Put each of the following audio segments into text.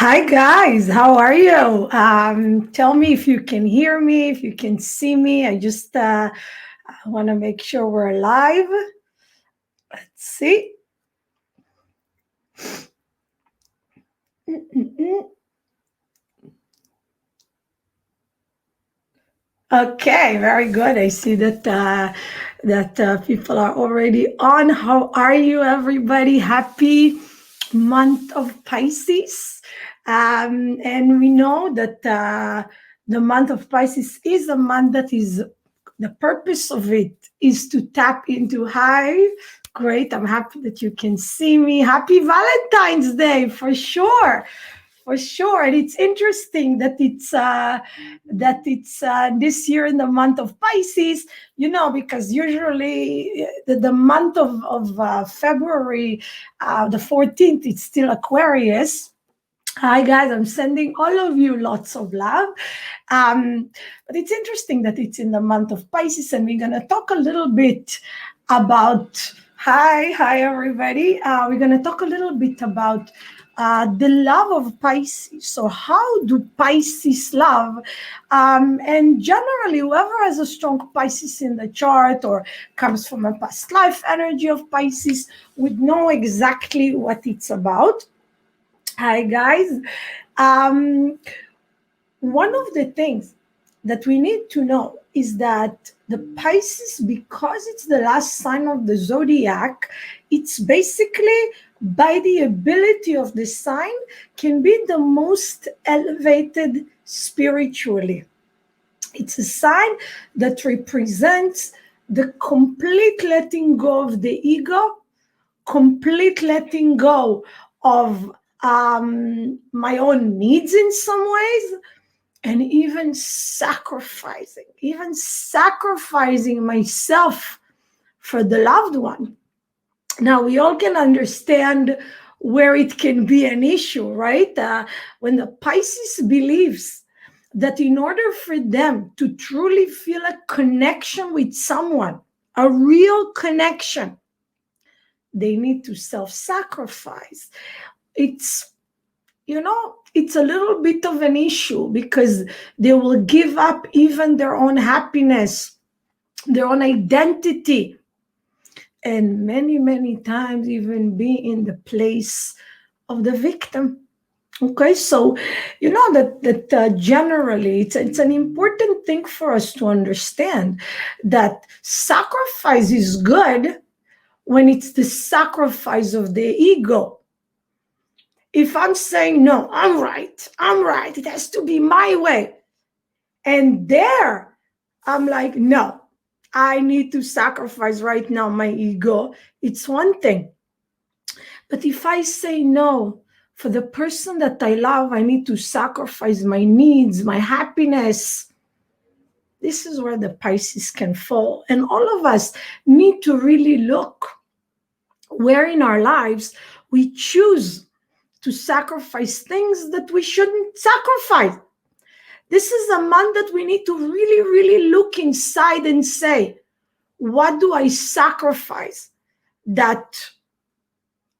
Hi guys, how are you? Tell me if you can hear me, if you can see me. I want to make sure we're live. Let's see. Mm-mm-mm. Okay, very good. I see that people are already on. How are you, everybody? Happy month of Pisces. And we know that the month of Pisces is a month that is the purpose of it is to tap into high. Great, I'm happy that you can see me. Happy Valentine's Day for sure. For sure, and it's interesting that it's this year in the month of Pisces. Because usually the month of February, the 14th, it's still Aquarius. Hi guys, I'm sending all of you lots of love. But it's interesting that it's in the month of Pisces, and we're gonna talk a little bit about. Hi everybody. We're gonna talk a little bit about the love of Pisces. So how do Pisces love? And generally, whoever has a strong Pisces in the chart or comes from a past life energy of Pisces would know exactly what it's about. Hi guys. One of the things that we need to know is that the Pisces, because it's the last sign of the zodiac, it's basically by the ability of the sign can be the most elevated spiritually. It's a sign that represents the complete letting go of the ego, complete letting go of my own needs in some ways, and even sacrificing myself for the loved one. Now, we all can understand where it can be an issue, right? When the Pisces believes that in order for them to truly feel a connection with someone, a real connection, they need to self-sacrifice. It's a little bit of an issue because they will give up even their own happiness, their own identity, and many times even be in the place of the victim. Okay, so that generally it's an important thing for us to understand that sacrifice is good when it's the sacrifice of the ego. If I'm saying, no, I'm right, it has to be my way. And there, I'm like, no, I need to sacrifice right now my ego. It's one thing. But if I say no, for the person that I love, I need to sacrifice my needs, my happiness. This is where the Pisces can fall. And all of us need to really look where in our lives we choose to sacrifice things that we shouldn't sacrifice. This is a month that we need to really look inside and say, what do I sacrifice that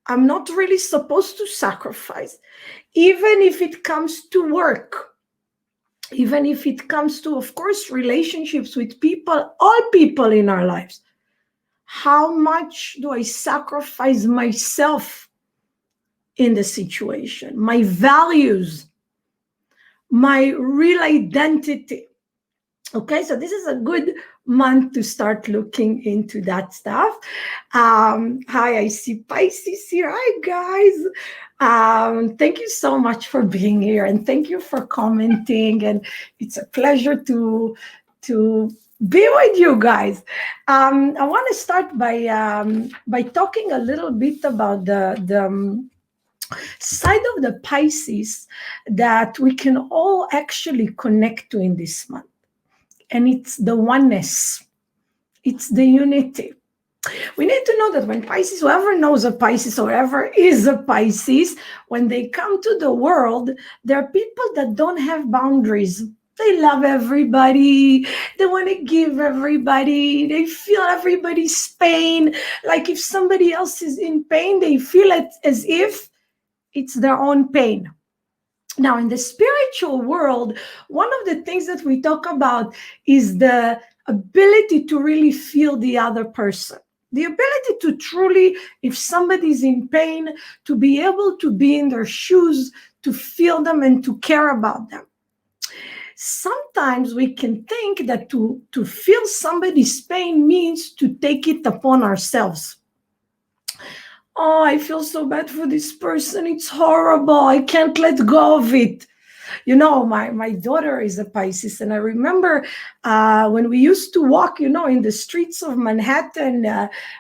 I'm not really supposed to sacrifice? Even if it comes to work, even if it comes to, of course, relationships with people, all people in our lives. How much do I sacrifice myself in the situation, my values, my real identity? Okay, so this is a good month to start looking into that stuff. Hi, I see Pisces here. Hi, guys. Thank you so much for being here, and thank you for commenting. And it's a pleasure to be with you guys. I want to start by talking a little bit about the side of the Pisces that we can all actually connect to in this month. And it's the oneness. It's the unity. We need to know that when Pisces, whoever knows a Pisces or whoever is a Pisces, when they come to the world, there are people that don't have boundaries. They love everybody. They want to give everybody. They feel everybody's pain. Like if somebody else is in pain, they feel it as if it's their own pain. Now, in the spiritual world, one of the things that we talk about is the ability to really feel the other person. The ability to truly, if somebody's in pain, to be able to be in their shoes, to feel them and to care about them. Sometimes we can think that to feel somebody's pain means to take it upon ourselves. Oh, I feel so bad for this person. It's horrible. I can't let go of it. You know, my daughter is a Pisces, and I remember when we used to walk, you know, in the streets of Manhattan,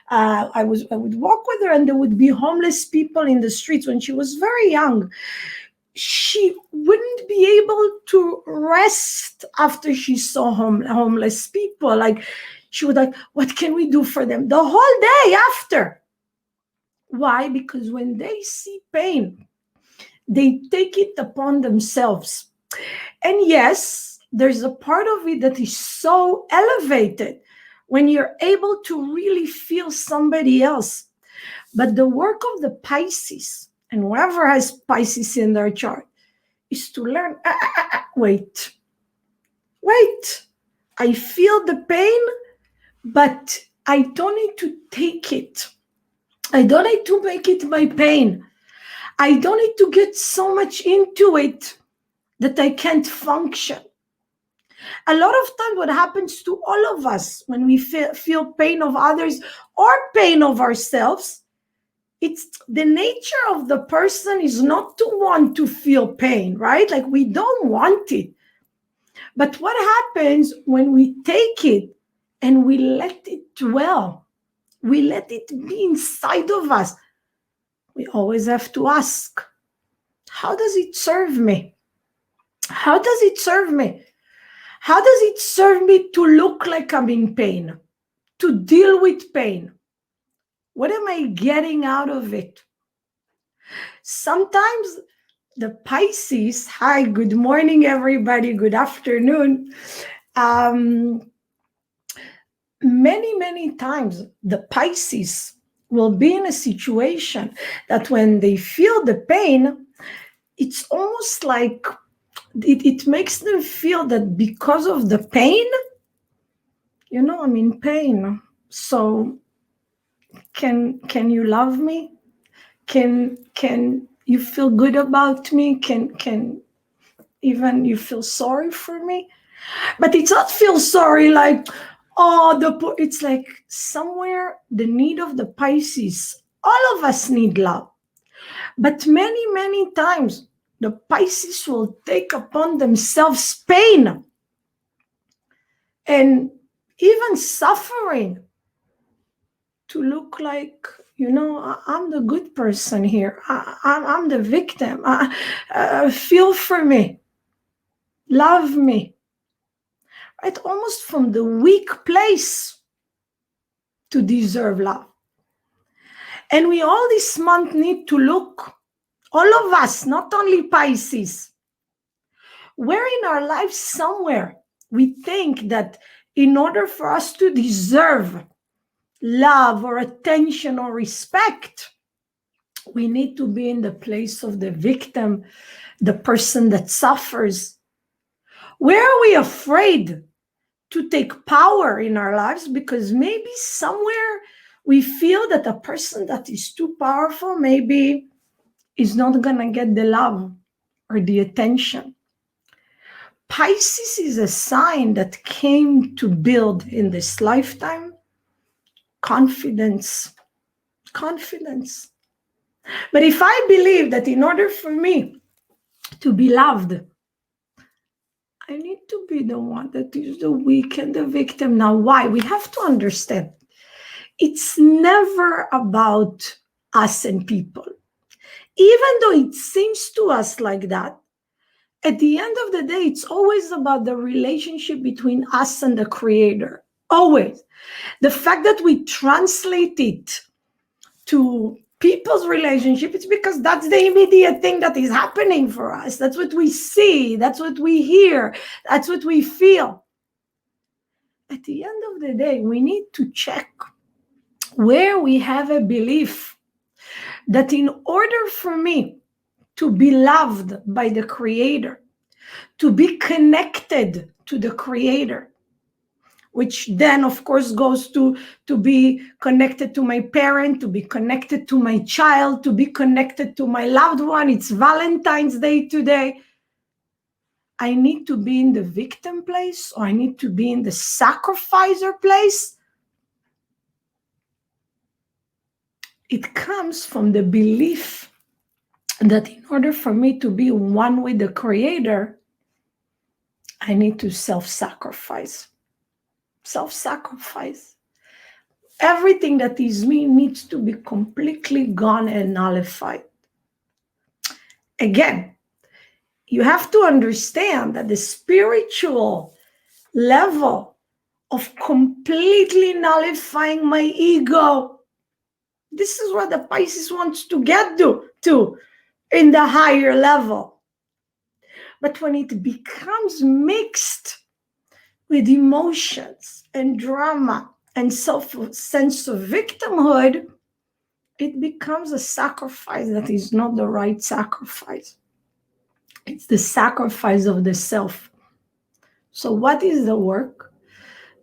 I would walk with her, and there would be homeless people in the streets when she was very young. She wouldn't be able to rest after she saw homeless people. Like, she would like, what can we do for them? The whole day after. Why? Because when they see pain, they take it upon themselves. And yes, there's a part of it that is so elevated when you're able to really feel somebody else. But the work of the Pisces, and whoever has Pisces in their chart, is to learn, wait, I feel the pain, but I don't need to take it. I don't need to make it my pain. I don't need to get so much into it that I can't function. A lot of times what happens to all of us when we feel pain of others or pain of ourselves, it's the nature of the person is not to want to feel pain, right? Like, we don't want it. But what happens when we take it and we let it dwell? We let it be inside of us. We always have to ask, how does it serve me? How does it serve me? How does it serve me to look like I'm in pain, to deal with pain? What am I getting out of it? Sometimes the Pisces, hi, good morning, everybody, good afternoon. Many times the Pisces will be in a situation that when they feel the pain, it's almost like it makes them feel that because of the pain, you know, I'm in pain. So can you love me? Can you feel good about me? Can even you feel sorry for me? But it's not feel sorry like, oh, it's like somewhere the need of the Pisces. All of us need love. But many times the Pisces will take upon themselves pain and even suffering to look like, you know, I'm the good person here. I'm the victim. Feel for me. Love me. Right? Almost from the weak place to deserve love. And we all this month need to look, all of us, not only Pisces, where in our lives somewhere we think that in order for us to deserve love or attention or respect, we need to be in the place of the victim, the person that suffers. Where are we afraid to take power in our lives? Because maybe somewhere we feel that a person that is too powerful maybe is not going to get the love or the attention. Pisces is a sign that came to build in this lifetime confidence. But if I believe that in order for me to be loved, I need to be the one that is the weak and the victim. Now, why? We have to understand. It's never about us and people. Even though it seems to us like that, at the end of the day, it's always about the relationship between us and the Creator. Always. The fact that we translate it to people's relationship, it's because that's the immediate thing that is happening for us. That's what we see. That's what we hear. That's what we feel. At the end of the day, we need to check where we have a belief that in order for me to be loved by the Creator, to be connected to the Creator, which then, of course, goes to be connected to my parent, to be connected to my child, to be connected to my loved one. It's Valentine's Day today. I need to be in the victim place, or I need to be in the sacrificer place. It comes from the belief that in order for me to be one with the Creator, I need to self-sacrifice. Self-sacrifice. Everything that is me needs to be completely gone and nullified. Again, you have to understand that the spiritual level of completely nullifying my ego, this is what the Pisces wants to get to in the higher level. But when it becomes mixed with emotions and drama and sense of victimhood, it becomes a sacrifice that is not the right sacrifice. It's the sacrifice of the self. So what is the work?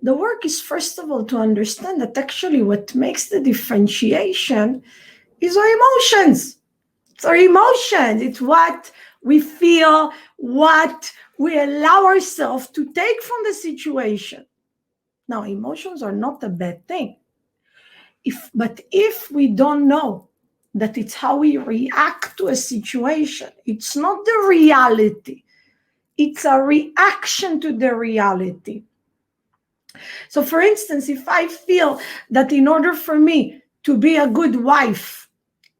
The work is, first of all, to understand that actually what makes the differentiation is our emotions. It's our emotions. It's what we feel, what we allow ourselves to take from the situation. Now, emotions are not a bad thing. But if we don't know that it's how we react to a situation, it's not the reality. It's a reaction to the reality. So, for instance, if I feel that in order for me to be a good wife,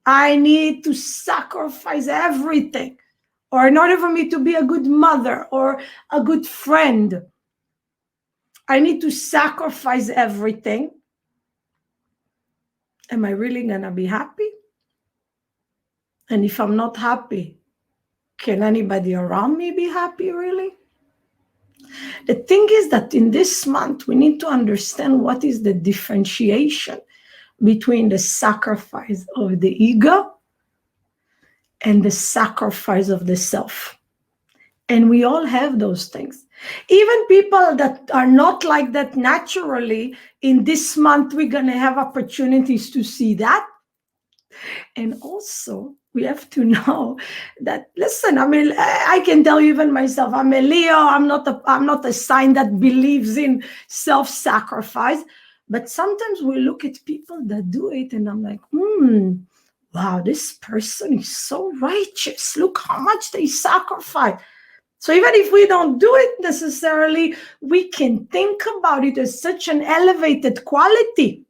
I need to sacrifice everything, or in order for me to be a good mother or a good friend, I need to sacrifice everything. Am I really going to be happy? And if I'm not happy, can anybody around me be happy, really? The thing is that in this month, we need to understand what is the differentiation between the sacrifice of the ego and the sacrifice of the self. And we all have those things. Even people that are not like that naturally, in this month, we're going to have opportunities to see that. And also, we have to know that, listen, I mean, I can tell you even myself, I'm a Leo, I'm not a sign that believes in self-sacrifice. But sometimes we look at people that do it and I'm like, wow, this person is so righteous. Look how much they sacrifice. So even if we don't do it necessarily, we can think about it as such an elevated quality.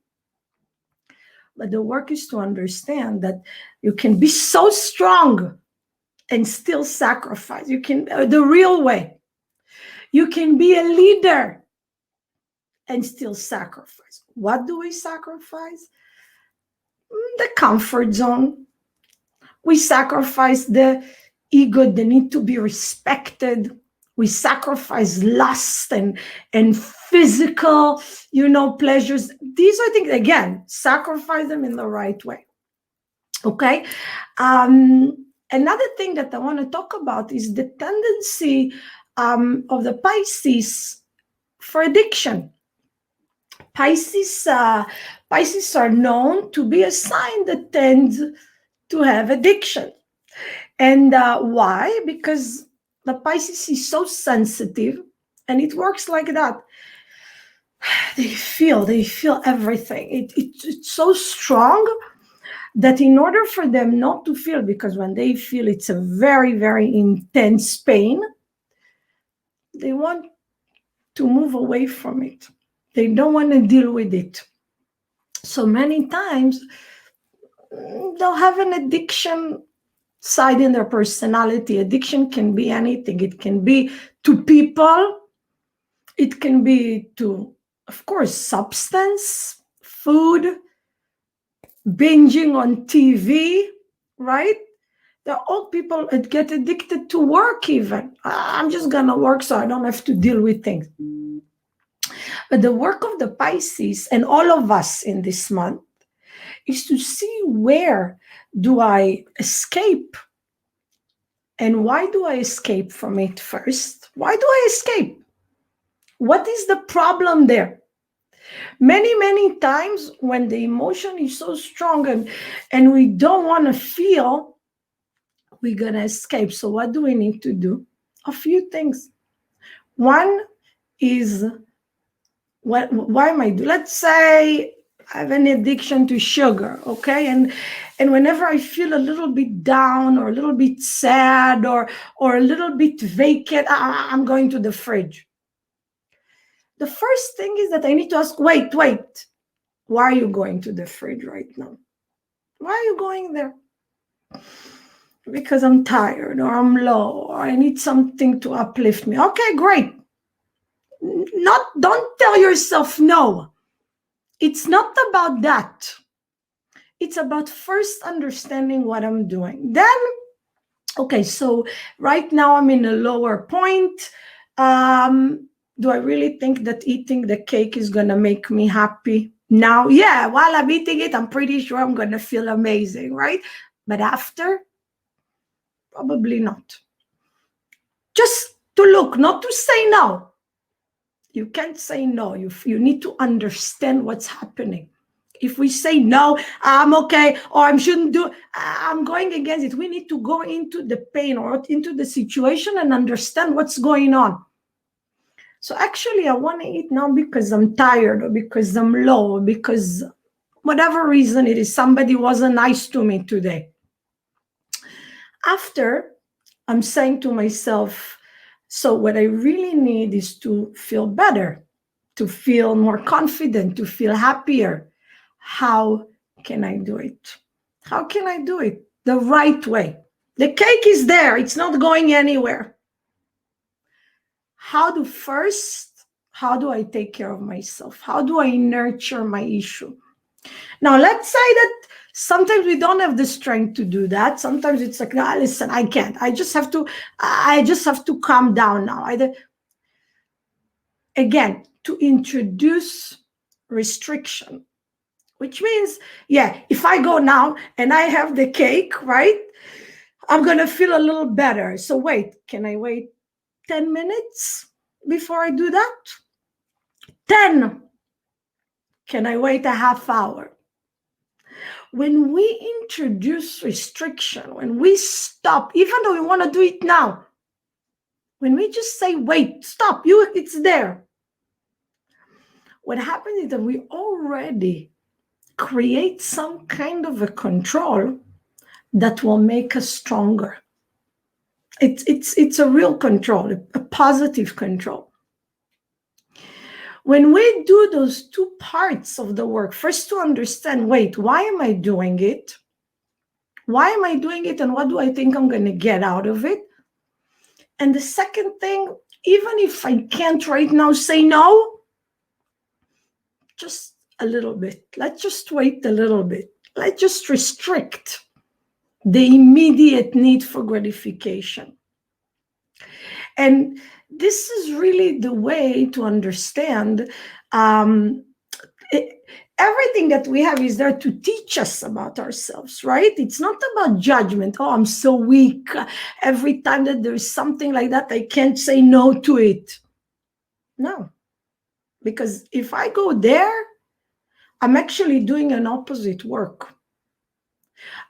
But the work is to understand that you can be so strong and still sacrifice. You can, the real way. You can be a leader and still sacrifice. What do we sacrifice? The comfort zone. We sacrifice the ego, the need to be respected. We sacrifice lust and physical, pleasures. These are things, again, sacrifice them in the right way. Okay? Another thing that I want to talk about is the tendency of the Pisces for addiction. Pisces are known to be a sign that tends to have addiction. And why? Because the Pisces is so sensitive, and it works like that. They feel everything. It's so strong that in order for them not to feel, because when they feel it's a very, very intense pain, they want to move away from it. They don't want to deal with it. So many times they'll have an addiction side in their personality. Addiction can be anything. It can be to people. It can be to, of course, substance, food, binging on TV, right? There are all people that get addicted to work even. I'm just going to work so I don't have to deal with things. But the work of the Pisces and all of us in this month is to see where do I escape And why do I escape from it first? Why do I escape? What is the problem there? Many times when the emotion is so strong and we don't want to feel, we're going to escape. So what do we need to do? A few things. One is, why am I doing? Let's say I have an addiction to sugar, okay? And whenever I feel a little bit down or a little bit sad or a little bit vacant, I'm going to the fridge. The first thing is that I need to ask, wait, why are you going to the fridge right now? Why are you going there? Because I'm tired or I'm low or I need something to uplift me. Okay, great. Don't tell yourself no. It's not about that. It's about first understanding what I'm doing. Then, okay, so right now I'm in a lower point. Do I really think that eating the cake is going to make me happy? Now, yeah, while I'm eating it, I'm pretty sure I'm going to feel amazing, right? But after, probably not. Just to look, not to say no. You can't say no. You need to understand what's happening. If we say no, I'm okay, or I shouldn't do, I'm going against it. We need to go into the pain or into the situation and understand what's going on. So actually, I want to eat now because I'm tired or because I'm low or because whatever reason it is, somebody wasn't nice to me today. After, I'm saying to myself, so what I really need is to feel better, to feel more confident, to feel happier. How can I do it? How can I do it the right way? The cake is there. It's not going anywhere. How do I take care of myself? How do I nurture my issue? Now, let's say that sometimes we don't have the strength to do that. Sometimes it's like, no, listen, I can't. I just have to calm down now. Again, to introduce restriction, which means, yeah, if I go now and I have the cake, right, I'm going to feel a little better. So wait, can I wait 10 minutes before I do that? 10. Can I wait a half hour? When we introduce restriction, when we stop, even though we want to do it now, when we just say, wait, stop, it's there. What happens is that we already create some kind of a control that will make us stronger. It's a real control, a positive control. When we do those two parts of the work, first to understand, wait, why am I doing it? Why am I doing it and what do I think I'm going to get out of it? And the second thing, even if I can't right now say no, just a little bit. Let's just wait a little bit. Let's just restrict the immediate need for gratification. And this is really the way to understand everything that we have is there to teach us about ourselves, right? It's not about judgment. Oh, I'm so weak. Every time that there's something like that, I can't say no to it. No, because if I go there, I'm actually doing an opposite work.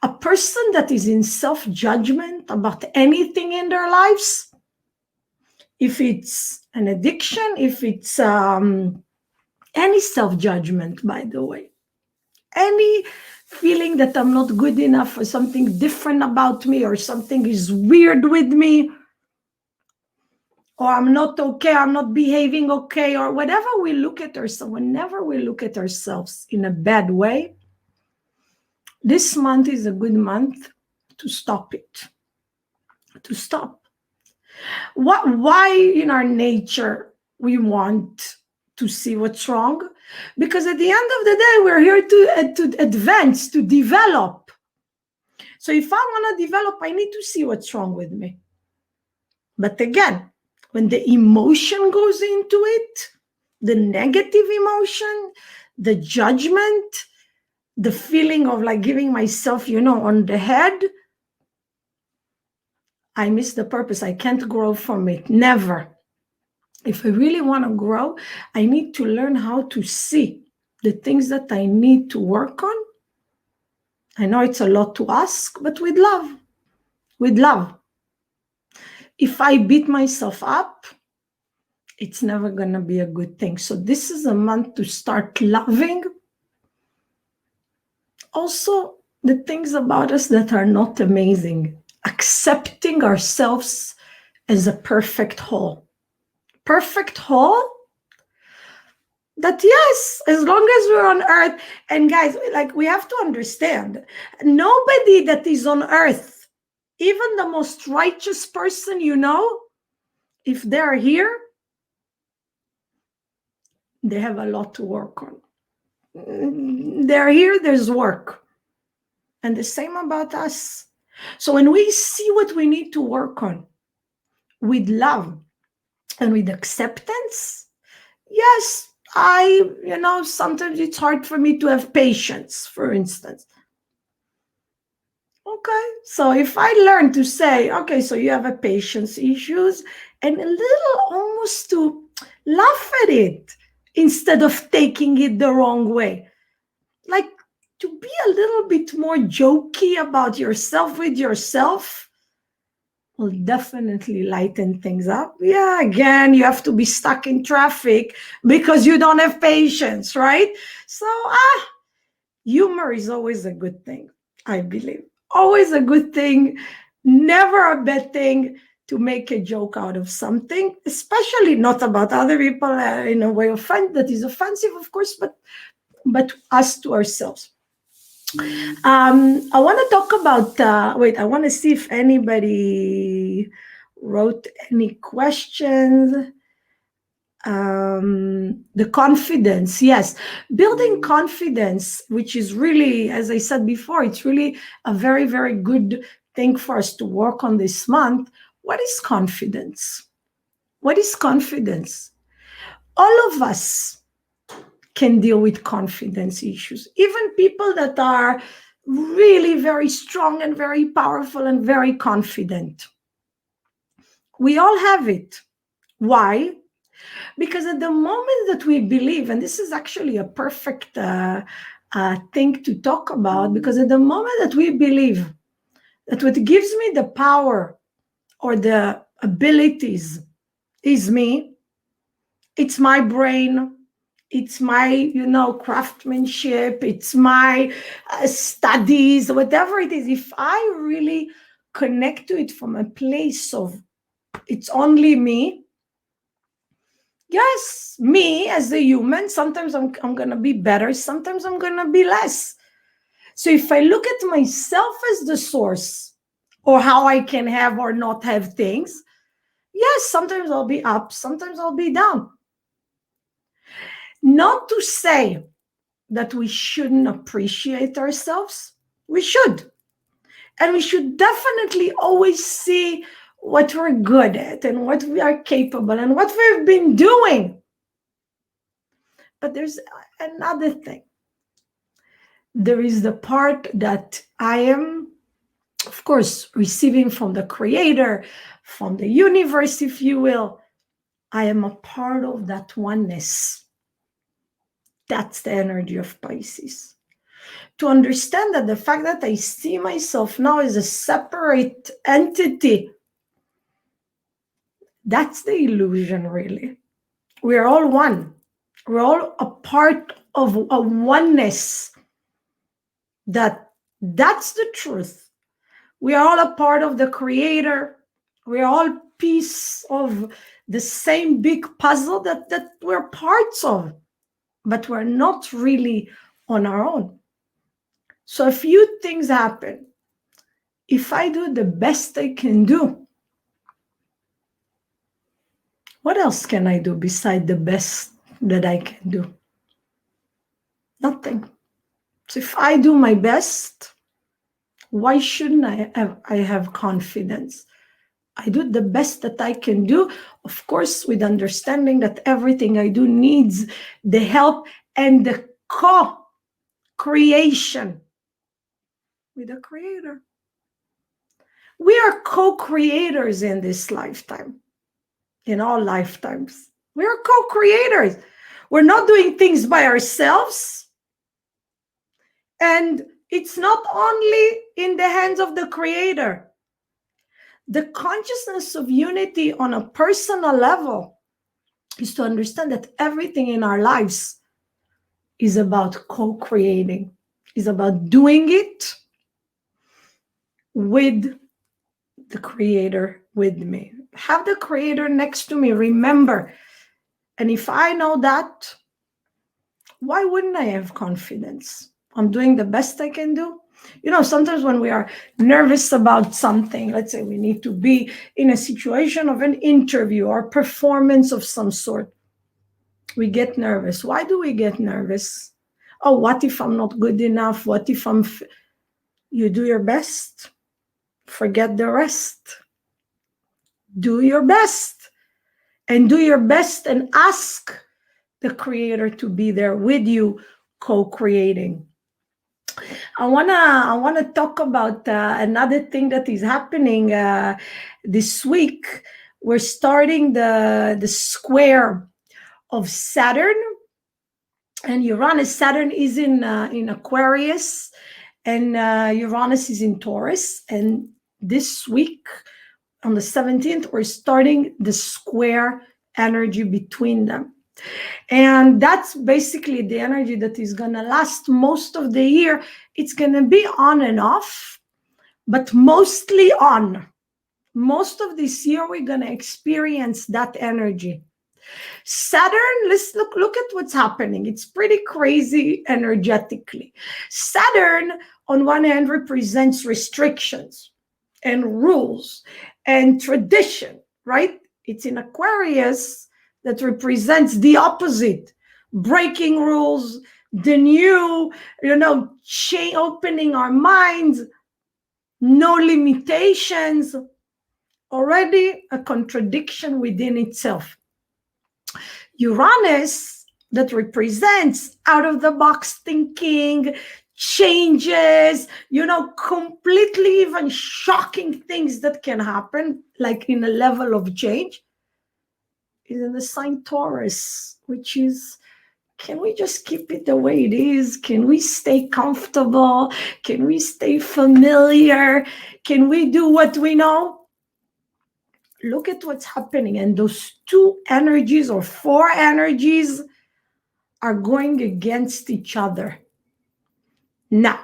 A person that is in self-judgment about anything in their lives, if it's an addiction, if it's any self-judgment, by the way, any feeling that I'm not good enough or something different about me or something is weird with me or I'm not okay, I'm not behaving okay, or whatever we look at ourselves, whenever we look at ourselves in a bad way, this month is a good month to stop it, to stop. Why in our nature we want to see what's wrong? Because at the end of the day, we're here to advance, to develop. So if I want to develop, I need to see what's wrong with me. But again, when the emotion goes into it, the negative emotion, the judgment, the feeling of like giving myself, on the head, I miss the purpose. I can't grow from it. Never. If I really want to grow, I need to learn how to see the things that I need to work on. I know it's a lot to ask, but with love. With love. If I beat myself up, it's never going to be a good thing. So this is a month to start loving. Also, the things about us that are not amazing. Accepting ourselves as a perfect whole. Perfect whole? That yes, as long as we're on earth, and guys, like we have to understand, nobody that is on earth, even the most righteous person you know, if they're here, they have a lot to work on. They're here, there's work. And the same about us. So when we see what we need to work on with love and with acceptance, yes, sometimes it's hard for me to have patience, for instance. Okay, so if I learn to say, okay, so you have a patience issues, and a little almost to laugh at it instead of taking it the wrong way. Like to be a little bit more jokey about yourself with yourself will definitely lighten things up. Yeah, again, you have to be stuck in traffic because you don't have patience, right? So, humor is always a good thing, I believe. Always a good thing, never a bad thing to make a joke out of something, especially not about other people in a way that is offensive, of course, but us to ourselves. I want to talk about, I want to see if anybody wrote any questions. The confidence, yes, building confidence, which is really, as I said before, it's really a very, very good thing for us to work on this month. What is confidence? What is confidence? All of us can deal with confidence issues, even people that are really very strong and very powerful and very confident. We all have it. Why? Because at the moment that we believe, and this is actually a perfect thing to talk about, because at the moment that we believe that what gives me the power or the abilities is me, it's my brain, it's my, craftsmanship, it's my studies, whatever it is, if I really connect to it from a place of it's only me, yes, me as a human, sometimes I'm going to be better, sometimes I'm going to be less. So if I look at myself as the source or how I can have or not have things, yes, sometimes I'll be up, sometimes I'll be down. Not to say that we shouldn't appreciate ourselves. We should. And we should definitely always see what we're good at and what we are capable and what we've been doing. But there's another thing. There is the part that I am, of course, receiving from the Creator, from the universe, if you will. I am a part of that oneness. That's the energy of Pisces. To understand that the fact that I see myself now as a separate entity, that's the illusion, really. We're all one. We're all a part of a oneness. That's the truth. We are all a part of the Creator. We're all piece of the same big puzzle that we're parts of, but we're not really on our own. So a few things happen. If I do the best I can do, what else can I do beside the best that I can do? Nothing. So if I do my best, why shouldn't I have confidence? I do the best that I can do, of course, with understanding that everything I do needs the help and the co-creation with the Creator. We are co-creators in this lifetime, in all lifetimes. We are co-creators. We're not doing things by ourselves. And it's not only in the hands of the Creator. The consciousness of unity on a personal level is to understand that everything in our lives is about co-creating, is about doing it with the Creator with me. Have the Creator next to me, remember. And if I know that, why wouldn't I have confidence? I'm doing the best I can do. You know, sometimes when we are nervous about something, let's say we need to be in a situation of an interview or performance of some sort, we get nervous. Why do we get nervous? Oh, what if I'm not good enough? What if you do your best? Forget the rest. Do your best. And do your best and ask the Creator to be there with you, co-creating. I wanna talk about another thing that is happening this week. We're starting the square of Saturn and Uranus. Saturn is in Aquarius, and Uranus is in Taurus. And this week, on the 17th, we're starting the square energy between them. And that's basically the energy that is going to last most of the year. It's going to be on and off, but mostly on. Most of this year, we're going to experience that energy. Saturn, let's look at what's happening. It's pretty crazy energetically. Saturn, on one hand, represents restrictions and rules and tradition, right? It's in Aquarius that represents the opposite, breaking rules, the new, opening our minds, no limitations, already a contradiction within itself. Uranus, that represents out-of-the-box thinking, changes, completely even shocking things that can happen, like in a level of change, is in the sign Taurus, which is, can we just keep it the way it is? Can we stay comfortable? Can we stay familiar? Can we do what we know? Look at what's happening. And those two energies or four energies are going against each other. Now,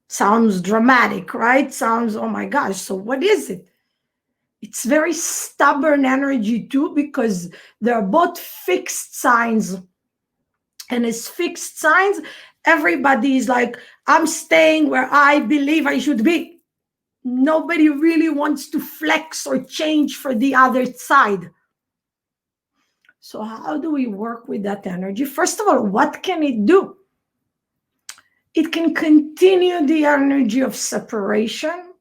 sounds dramatic, right? Sounds, oh my gosh, so what is it? It's very stubborn energy too, because they're both fixed signs. And as fixed signs, everybody is like, I'm staying where I believe I should be. Nobody really wants to flex or change for the other side. So how do we work with that energy? First of all, what can it do? It can continue the energy of separation,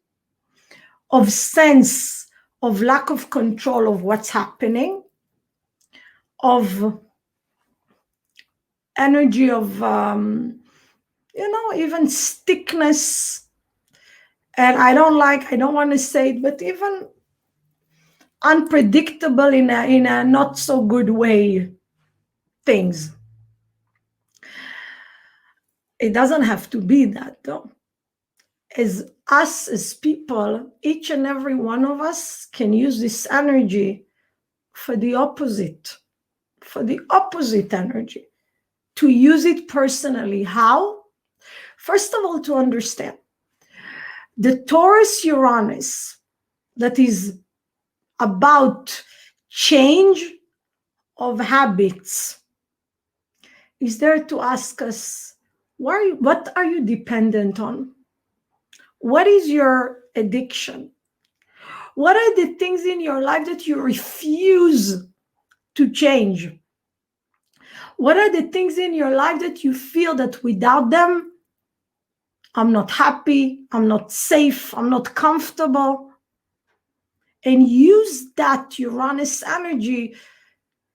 of sense of lack of control of what's happening, of energy of, even stickness. And I don't want to say it, but even unpredictable in a not so good way things. It doesn't have to be that though. As us as people, each and every one of us can use this energy for the opposite energy, to use it personally. How? First of all, to understand the Taurus Uranus that is about change of habits is there to ask us, what are you dependent on? What is your addiction? What are the things in your life that you refuse to change? What are the things in your life that you feel that without them, I'm not happy, I'm not safe, I'm not comfortable? And use that Uranus energy,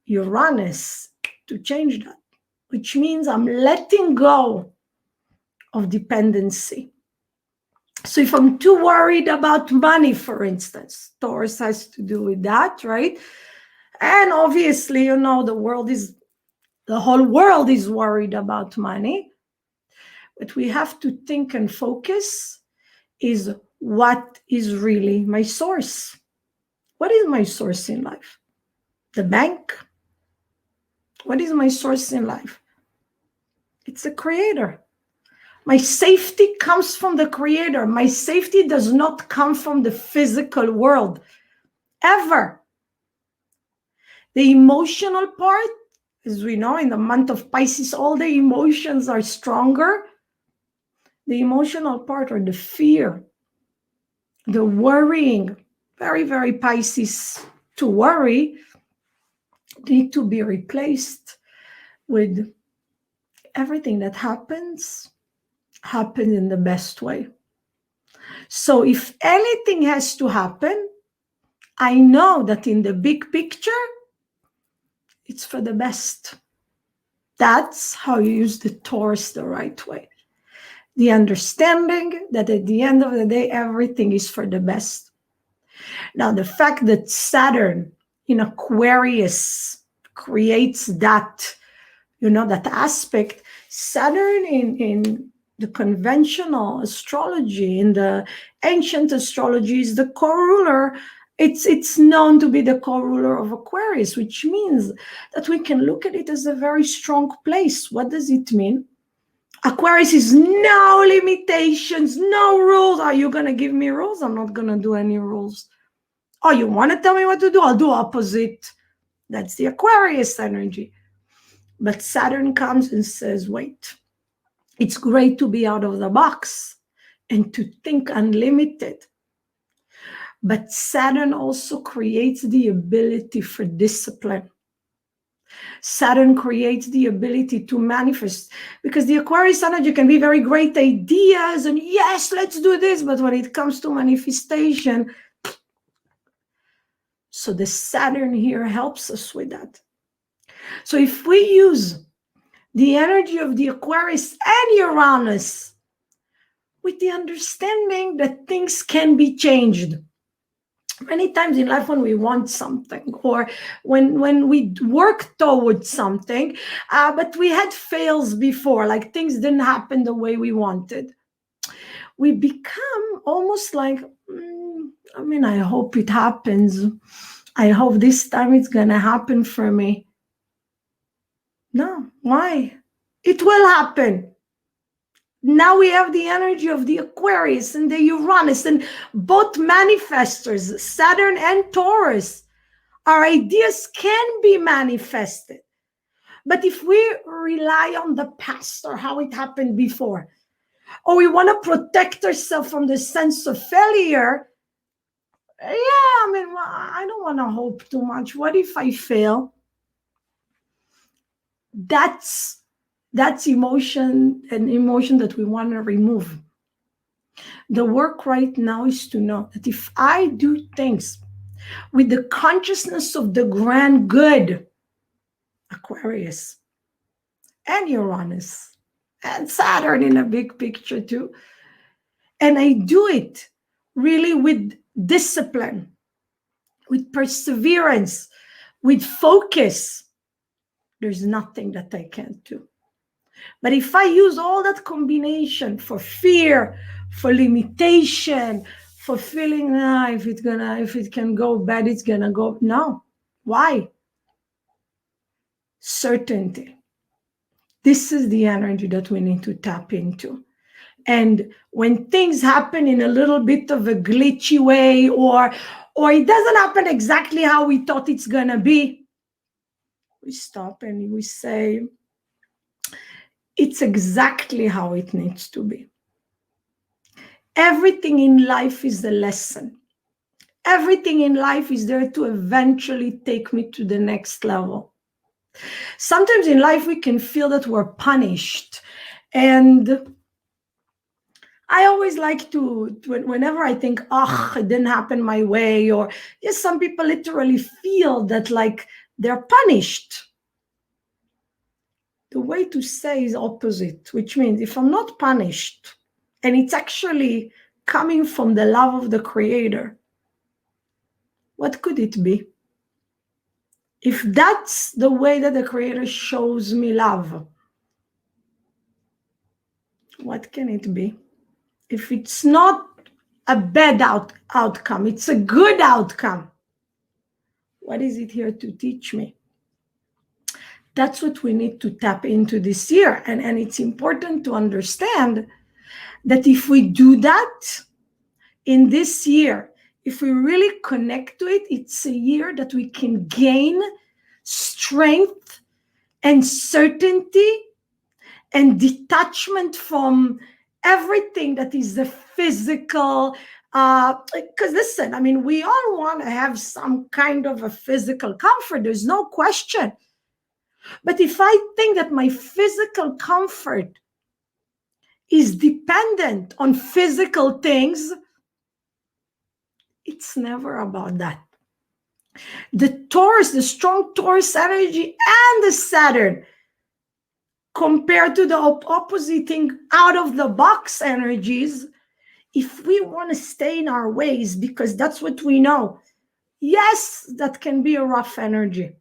Uranus, to change that, which means I'm letting go of dependency. So if I'm too worried about money, for instance, Taurus has to do with that, right? And obviously, you know, the whole world is worried about money. But we have to think and focus is what is really my source? What is my source in life? The bank? What is my source in life? It's the Creator. My safety comes from the Creator. My safety does not come from the physical world, ever. The emotional part, as we know, in the month of Pisces, all the emotions are stronger. The emotional part, or the fear, the worrying, very, very Pisces to worry, need to be replaced with everything that happens in the best way. So if anything has to happen, I know that in the big picture, it's for the best. That's how you use the Taurus the right way. The understanding that at the end of the day, everything is for the best. Now, the fact that Saturn in Aquarius creates that, you know, that aspect, Saturn in the conventional astrology, in the ancient astrology, is the co-ruler. It's known to be the co-ruler of Aquarius, which means that we can look at it as a very strong place. What does it mean? Aquarius is no limitations, no rules. Are you going to give me rules? I'm not going to do any rules. Oh, you want to tell me what to do? I'll do opposite. That's the Aquarius energy. But Saturn comes and says, wait, it's great to be out of the box and to think unlimited. But Saturn also creates the ability for discipline. Saturn creates the ability to manifest, because the Aquarius energy can be very great ideas and yes, let's do this. But when it comes to manifestation, so the Saturn here helps us with that. So if we use the energy of the Aquarius and Uranus with the understanding that things can be changed. Many times in life when we want something or when we work towards something, but we had fails before, like things didn't happen the way we wanted, we become almost like, I hope it happens. I hope this time it's going to happen for me. No, why? It will happen. Now we have the energy of the Aquarius and the Uranus, and both manifestors, Saturn and Taurus. Our ideas can be manifested. But if we rely on the past or how it happened before, or we want to protect ourselves from the sense of failure, I don't want to hope too much. What if I fail? That's emotion, an emotion that we want to remove. The work right now is to know that if I do things with the consciousness of the grand good, Aquarius and Uranus and Saturn in a big picture too, and I do it really with discipline, with perseverance, with focus, there's nothing that I can't do. But if I use all that combination for fear, for limitation, for feeling if it can go bad, it's gonna go. No. Why? Certainty. This is the energy that we need to tap into. And when things happen in a little bit of a glitchy way, or it doesn't happen exactly how we thought it's gonna be, we stop and we say, it's exactly how it needs to be. Everything in life is a lesson. Everything in life is there to eventually take me to the next level. Sometimes in life we can feel that we're punished. And I always like to, whenever I think, it didn't happen my way, or yes, some people literally feel that like they're punished. The way to say is opposite, which means if I'm not punished, and it's actually coming from the love of the Creator, what could it be? If that's the way that the Creator shows me love, what can it be? If it's not a bad outcome, it's a good outcome, what is it here to teach me? That's what we need to tap into this year. And it's important to understand that if we do that in this year, if we really connect to it, it's a year that we can gain strength and certainty and detachment from everything that is the physical. Because listen, I mean, we all want to have some kind of a physical comfort. There's no question. But if I think that my physical comfort is dependent on physical things, it's never about that. The Taurus, the strong Taurus energy and the Saturn, compared to the opposing out of the box energies, if we want to stay in our ways, because that's what we know, yes, that can be a rough energy.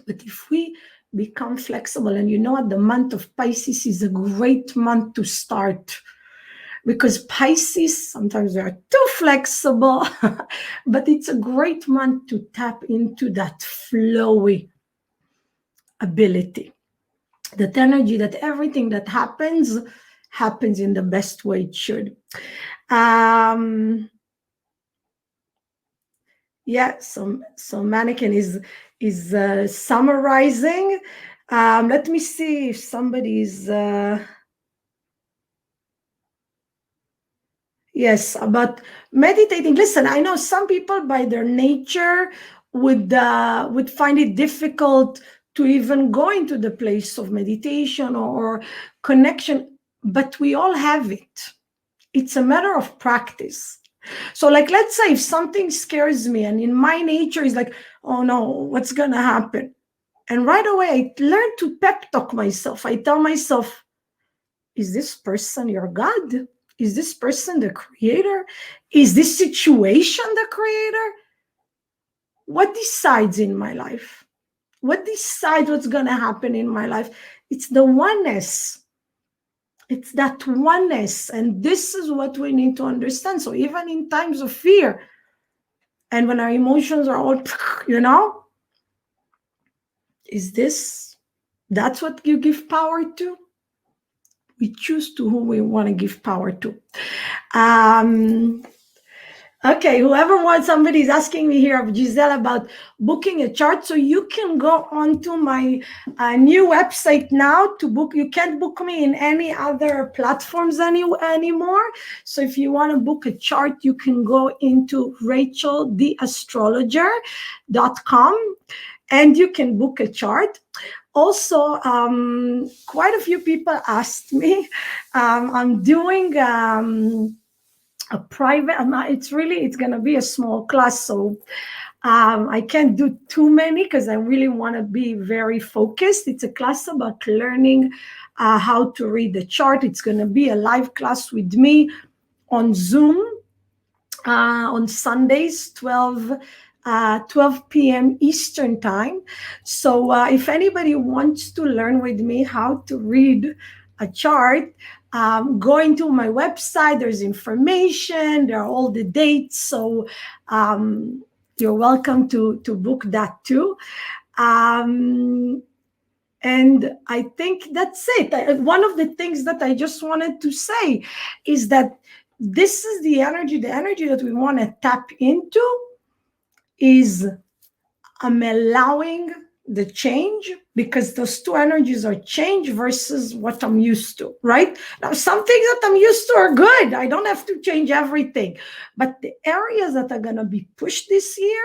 But if we become flexible, and you know what, the month of Pisces is a great month to start, because Pisces, sometimes they are too flexible, but it's a great month to tap into that flowy ability, that energy, that everything that happens in the best way it should. Yeah, so Mannequin is summarizing. Let me see if somebody's yes, about meditating. Listen, I know some people by their nature would find it difficult to even go into the place of meditation or connection, but we all have it. It's a matter of practice. So like, let's say if something scares me and in my nature is like, oh no, what's going to happen? And right away, I learn to pep talk myself. I tell myself, is this person your God? Is this person the Creator? Is this situation the Creator? What decides in my life? What decides what's going to happen in my life? It's the oneness. It's that oneness. And this is what we need to understand. So even in times of fear, and when our emotions are all, that's what you give power to? We choose to whom we want to give power to. Okay, whoever wants, somebody's asking me here, Giselle, about booking a chart. So you can go on to my new website now to book. You can't book me in any other platforms anymore. So if you want to book a chart, you can go into racheltheastrologer.com and you can book a chart. Also, quite a few people asked me, I'm doing a private, it's going to be a small class, so I can't do too many because I really want to be very focused. It's a class about learning how to read the chart. It's going to be a live class with me on Zoom on Sundays, 12 p.m. Eastern time. So if anybody wants to learn with me how to read a chart, go into my website. There's information. There are all the dates. So you're welcome to book that too. And I think that's it. One of the things that I just wanted to say is that this is the energy that we want to tap into is allowing the change, because those two energies are change versus what I'm used to, right? Now, some things that I'm used to are good. I don't have to change everything. But the areas that are going to be pushed this year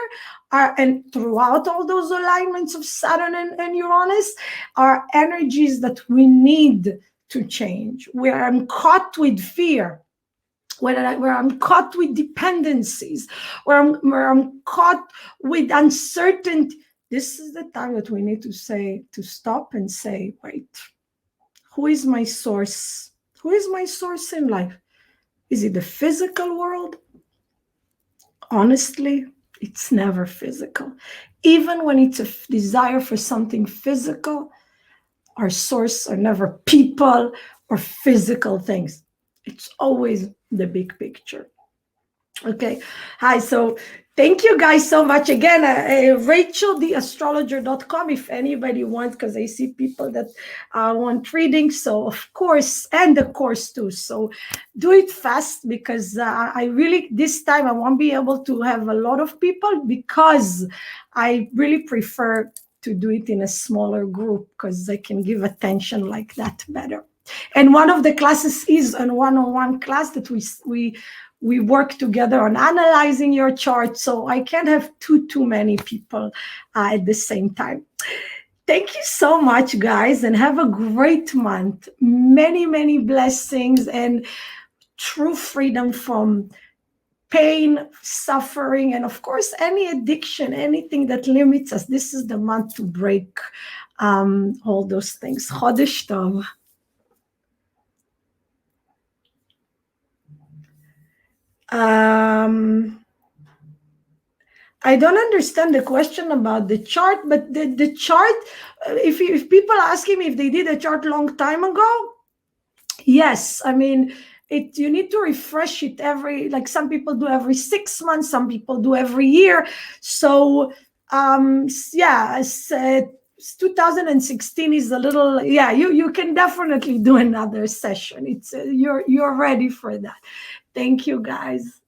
are, and throughout all those alignments of Saturn and Uranus, are energies that we need to change, where I'm caught with fear, where I'm caught with dependencies, where I'm caught with uncertainty. This is the time that we need to stop and say, wait, who is my source? Who is my source in life? Is it the physical world? Honestly, it's never physical. Even when it's a desire for something physical, our source are never people or physical things. It's always the big picture. Okay. Hi. So thank you guys so much. Again, RachelTheAstrologer.com if anybody wants, because I see people that want reading. So of course, and the course too. So do it fast, because I really, this time I won't be able to have a lot of people, because I really prefer to do it in a smaller group, because I can give attention like that better. And one of the classes is a one-on-one class that we work together on analyzing your chart, so I can't have too many people at the same time. Thank you so much, guys, and have a great month. Many blessings and true freedom from pain, suffering, and of course, any addiction, anything that limits us. This is the month to break all those things. Chodesh Tov. I don't understand the question about the chart, but the chart, if people asking me if they did a chart long time ago, yes. I mean, you need to refresh it like some people do every 6 months, some people do every year. So yeah, 2016 is a little, yeah, you can definitely do another session. It's you're ready for that. Thank you, guys.